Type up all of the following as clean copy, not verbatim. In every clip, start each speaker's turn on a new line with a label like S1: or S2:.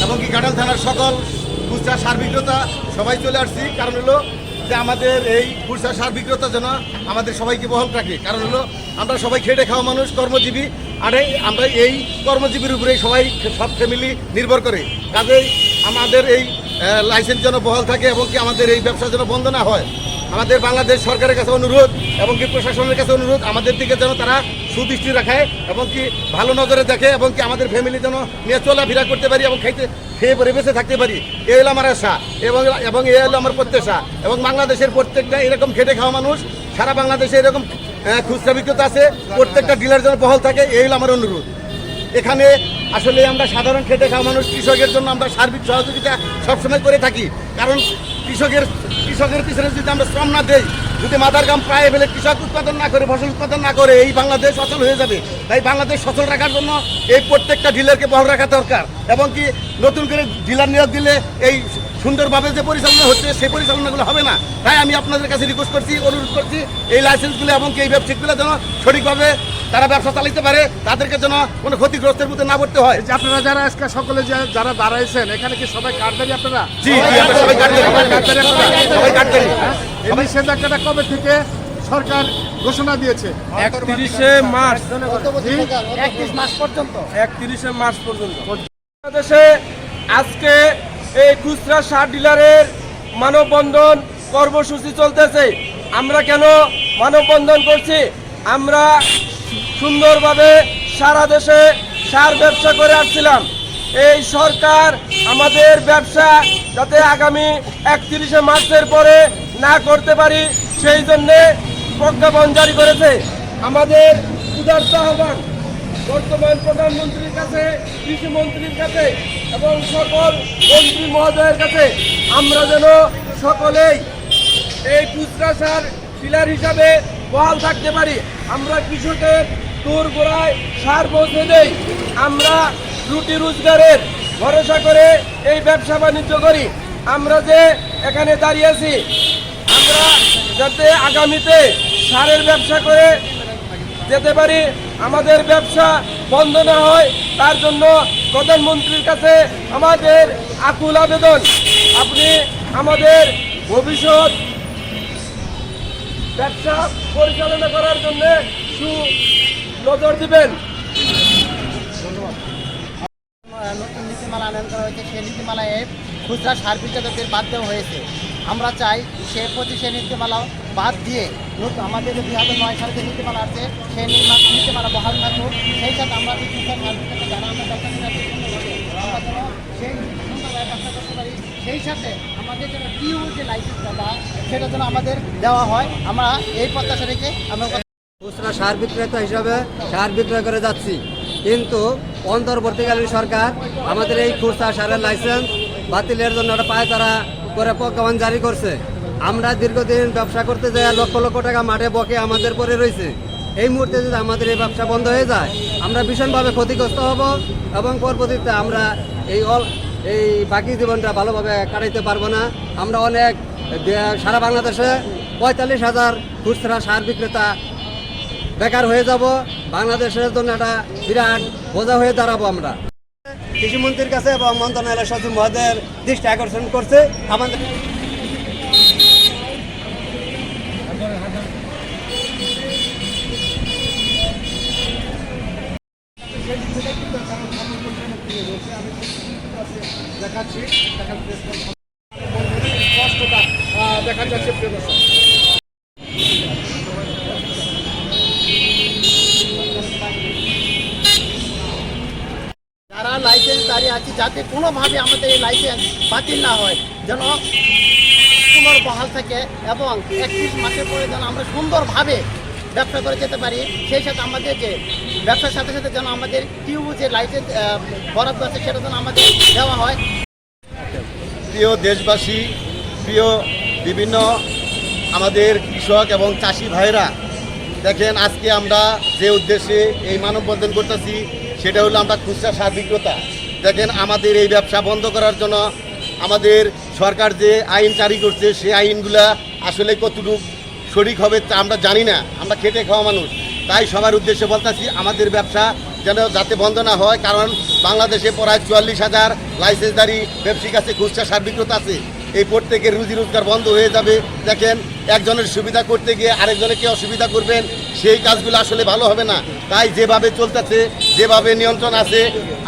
S1: এবং কি ঘাটাল থানার সকল খুচরা সার বিক্রেতা সবাই চলে আসছি। কারণ হলো যে আমাদের এই খুচরা সার বিক্রেতার জন্য আমাদের সবাইকে বহাল রাখে। কারণ হলো আমরা সবাই খেটে খাওয়া মানুষ, কর্মজীবী, আর আমরা এই কর্মজীবীর উপরেই সবাই সব ফ্যামিলি নির্ভর করে। কাজেই আমাদের এই লাইসেন্স যেন বহাল থাকে এবং কি আমাদের এই ব্যবসা যেন বন্ধ না হয়। আমাদের বাংলাদেশ সরকারের কাছে অনুরোধ এবং কি প্রশাসনের কাছে অনুরোধ, আমাদের দিকে যেন তারা সুদৃষ্টি রাখে এবং কি ভালো নজরে দেখে এবং কি আমাদের ফ্যামিলি যেন নিয়ে চলাফেরা করতে পারি এবং খেয়ে পরে বেঁচে থাকতে পারি। এই হলো আমার আশা এবং এই হলো আমার প্রত্যাশা। এবং বাংলাদেশের প্রত্যেকটা এরকম খেটে খাওয়া মানুষ, সারা বাংলাদেশে এরকম খুচরা বিক্রেতা আছে, প্রত্যেকটা ডিলার যেন বহাল থাকে, এই হলো আমার অনুরোধ। এখানে আসলে আমরা সাধারণ খেটে খাওয়া মানুষ, কৃষকের জন্য আমরা সার্বিক সহযোগিতা সবসময় করে থাকি। কারণ কৃষকের পিছনে যদি আমরা শ্রম না দেই, যদি মাথার গাম প্রায় ফেলে কৃষক উৎপাদন না করে, ফসল উৎপাদন না করে, এই বাংলাদেশ অচল হয়ে যাবে। তাই বাংলাদেশ সচল রাখার জন্য এই প্রত্যেকটা ডিলারকে বহাল রাখা দরকার এবং কি নতুন করে ডিলার নিয়োগ দিলে এই সুন্দরভাবে যে পরিচালনা হচ্ছে সেই পরিচালনাগুলো হবে না। তাই আমি আপনাদের কাছে রিকোয়েস্ট করছি, অনুরোধ করছি, এই লাইসেন্সগুলো এবং কি এই ব্যবসায়িকগুলো যেন সঠিকভাবে তারা ব্যবসা চালাতে পারে, তাদেরকে যেন কোনো ক্ষতিগ্রস্তের মধ্যে না পড়তে হয়।
S2: আপনারা যারা আজকে সকলে যারা দাঁড়াইছেন, এখানে কি সবাই কার্ডধারী আপনারা?
S1: জি, আমরা সবাই কার্ডধারী।
S2: এই নিষেধাজ্ঞাটা কবে থেকে সরকার ঘোষণা দিয়েছে?
S3: 31শে মার্চ,
S2: 31 মার্চ পর্যন্ত।
S3: বাংলাদেশে আজকে এই খুচরা সার ডিলারের মানববন্ধন কর্মসূচি চলতেছে। আমরা কেন মানববন্ধন করছি? আমরা সুন্দরভাবে সারা দেশে সার ব্যবসা করে আসছিলাম। এই সরকার আমাদের ব্যবসা যাতে আগামী 31শে মার্চের পরে না করতে পারি সেই জন্যে প্রজ্ঞাপন জারি করেছে। আমাদের উদারত আহ্বান বর্তমান প্রধানমন্ত্রীর কাছে, কৃষিমন্ত্রীর কাছে এবং সকল মন্ত্রী মহোদয়ের কাছে, আমরা যেন সকলেই এই খুচরা সার ডিলার হিসাবে বহাল থাকতে পারি। আমরা কৃষকের দূর গোড়ায় সার পৌঁছে দেই। আমরা রুটি রোজগারের ভরসা করে এই ব্যবসা বাণিজ্য করি। আমরা যে এখানে দাঁড়িয়েছি, আমরা যাতে আগামীতে সারের ব্যবসা করে যেতে পারি, আমাদের ব্যবসা বন্ধ না হয়, তার জন্য প্রধানমন্ত্রীর কাছে আমাদের আকুল আবেদন, আপনি আমাদের ভবিষ্যৎ ব্যবসা পরিচালনা করার জন্য নজর দিবেন।
S4: নতুন নীতিমালা আনয়ন করা হয়েছে, সেই নীতিমালায় খুচরা সার বিক্রেতাদের বাদ দেওয়া হয়েছে। আমরা চাই সেই নীতিমালা বাদ দিয়ে নতুন আমাদের যে 2009 সালে যে নীতিমালা আছে সেই নীতিমালা বহাল থাকুক। সেই সাথে আমরা যে খুচরা সার বিক্রেতা যারা আমরা ব্যবসা সেই ব্যবসা করতে পারি, সেই সাথে আমাদের যেন টিউ যে লাইসেন্সটা সেটা যেন আমাদের দেওয়া হয়। আমরা এই প্রত্যাশা রেখে আমরা
S5: খুচরা সার বিক্রেতা হিসাবে সার বিক্রয় করে যাচ্ছি, কিন্তু অন্তর্বর্তীকালীন সরকার আমাদের এই খুচরা সারের লাইসেন্স বাতিলের জন্য একটা পায়তারা করে প্রজ্ঞাপন জারি করছে। আমরা দীর্ঘদিন ব্যবসা করতে যাই, লক্ষ লক্ষ টাকা মাঠে বকে আমাদের পরে রয়েছে। এই মুহূর্তে যদি আমাদের এই ব্যবসা বন্ধ হয়ে যায়, আমরা ভীষণভাবে ক্ষতিগ্রস্ত হব এবং পরবর্তীতে আমরা এই বাকি জীবনটা ভালোভাবে কাটাইতে পারবো না। আমরা অনেক সারা বাংলাদেশে 45,000 খুচরা সার বিক্রেতা বেকার হয়ে যাব। বাংলাদেশের জন্য একটা বিরাট বোঝা হয়ে দাঁড়াবো। আমরা কৃষিমন্ত্রীর কাছে এবং মন্ত্রণালয়ের সচিব মহোদয়ের দৃষ্টি আকর্ষণ করছে। আমাদের
S2: দেখা যাচ্ছে
S4: যারা লাইসেন্স দাঁড়িয়ে আছে, যাতে কোনোভাবে আমাদের এই লাইসেন্স বাতিল না হয়, যেন পুনর্বহাল থাকে এবং 31 মাসের পরে যেন আমরা সুন্দরভাবে ব্যবসা করে যেতে পারি। সেই সাথে আমাদের যে ব্যবসার সাথে সাথে যেন আমাদের টিউ যে লাইসেন্স বরাদ্দ আছে সেটা যেন আমাদের দেওয়া হয়।
S1: প্রিয় দেশবাসী, প্রিয় বিভিন্ন আমাদের কৃষক এবং চাষি ভাইরা, দেখেন আজকে আমরা যে উদ্দেশ্যে এই মানববন্ধন করতেছি সেটা হলো আমরা খুচরা সার বিক্রেতা। দেখেন আমাদের এই ব্যবসা বন্ধ করার জন্য আমাদের সরকার যে আইন জারি করছে সেই আইনগুলা আসলে কতটুকু সঠিক হবে তা আমরা জানি না, আমরা খেটে খাওয়া মানুষ। তাই সবার উদ্দেশ্যে বলতেছি আমাদের ব্যবসা যেন যাতে বন্ধ না হয়, কারণ বাংলাদেশে প্রায় 44,000 লাইসেন্সধারী ব্যবসায়িক আছে, খুচরা সার বিক্রেতা আছে। এই প্রত্যেকের রুজি রোজগার বন্ধ হয়ে যাবে। দেখেন, একজনের সুবিধা করতে গিয়ে আরেকজনকে অসুবিধা করবেন, সেই কাজগুলো আসলে ভালো হবে না। তাই যেভাবে চলতেছে, যেভাবে নিয়ন্ত্রণ আছে,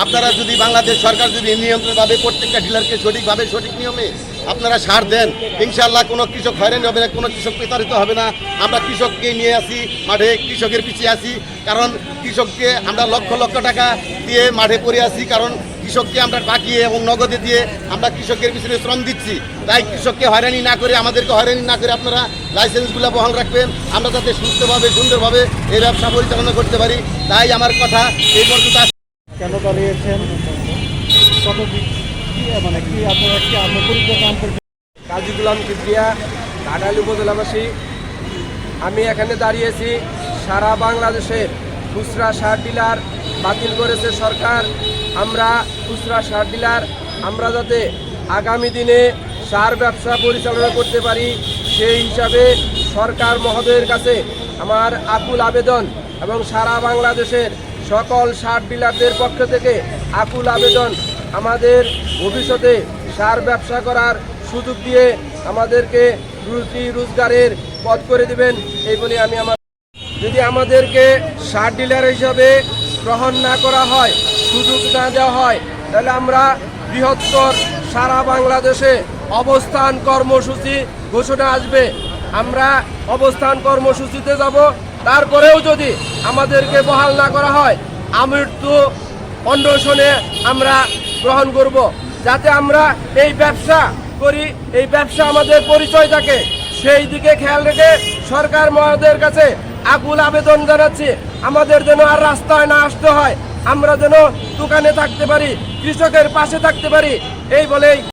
S1: আপনারা যদি বাংলাদেশ সরকার যদি নিয়ন্ত্রণভাবে প্রত্যেকটা ডিলারকে সঠিকভাবে সঠিক নিয়মে আপনারা সার দেন, ইনশাআল্লাহ কোনো কৃষক হয়রানি হবে না, কোনো কৃষক প্রতারিত হবে না। আমরা কৃষককে নিয়ে আসি মাঠে, কৃষকের পিছিয়ে আসি, কারণ কৃষককে আমরা লক্ষ লক্ষ টাকা দিয়ে মাঠে পড়ে আসি, কারণ কৃষককে আমরা বাকিয়ে এবং নগদে দিয়ে আমরা কৃষকের পিছনে শ্রম দিচ্ছি। তাই কৃষককে হয়রানি না করে, আমাদেরকে হয়রানি না করে আপনারা লাইসেন্সগুলো বহাল রাখবেন, আমরা যাতে সুস্থভাবে সুন্দরভাবে এই ব্যবসা পরিচালনা করতে পারি। তাই আমার কথা এই পর্যন্ত।
S2: কেন দাঁড়িয়েছেন, কত মানে কি আপনারা কি কাম করছেন?
S3: কাজী গোলাম কিবরিয়া, কাটালি উপজেলাবাসী। আমি এখানে দাঁড়িয়েছি, সারা বাংলাদেশের খুচরা সার ডিলার বাতিল করেছে সরকার। আমরা খুচরা সার ডিলার, আমরা যাতে আগামী দিনে সার ব্যবসা পরিচালনা করতে পারি, সেই হিসাবে সরকার মহোদয়ের কাছে আমার আকুল আবেদন এবং সারা বাংলাদেশের সকল সার ডিলারদের পক্ষ থেকে আকুল আবেদন, আমাদের ভবিষ্যতে সার ব্যবসা করার সুযোগ দিয়ে আমাদেরকে রুজি রোজগারের পথ করে দিবেন, এই বলে আমি যদি আমাদেরকে সার ডিলার হিসাবে গ্রহণ না করা হয়, সুযোগ না দেওয়া হয়, তাহলে আমরা বৃহত্তর সারা বাংলাদেশে অবস্থান কর্মসূচি ঘোষণা আসবে। আমরা অবস্থান কর্মসূচিতে যাব, তারপরেও যদি আমাদেরকে বহাল না করা হয়, আমৃত্যু অনশনে আমরা গ্রহণ করব, যাতে আমরা এই ব্যবসা করি, এই ব্যবসা আমাদের পরিচয় থাকে। সেই দিকে খেয়াল রেখে সরকার মহোদয়ের কাছে আকুল আবেদন জানাচ্ছি, আমাদের যেন আর রাস্তায় না আসতে হয়, আমরা যেন দোকানে থাকতে পারি, কৃষকের পাশে থাকতে পারি, এই বলেই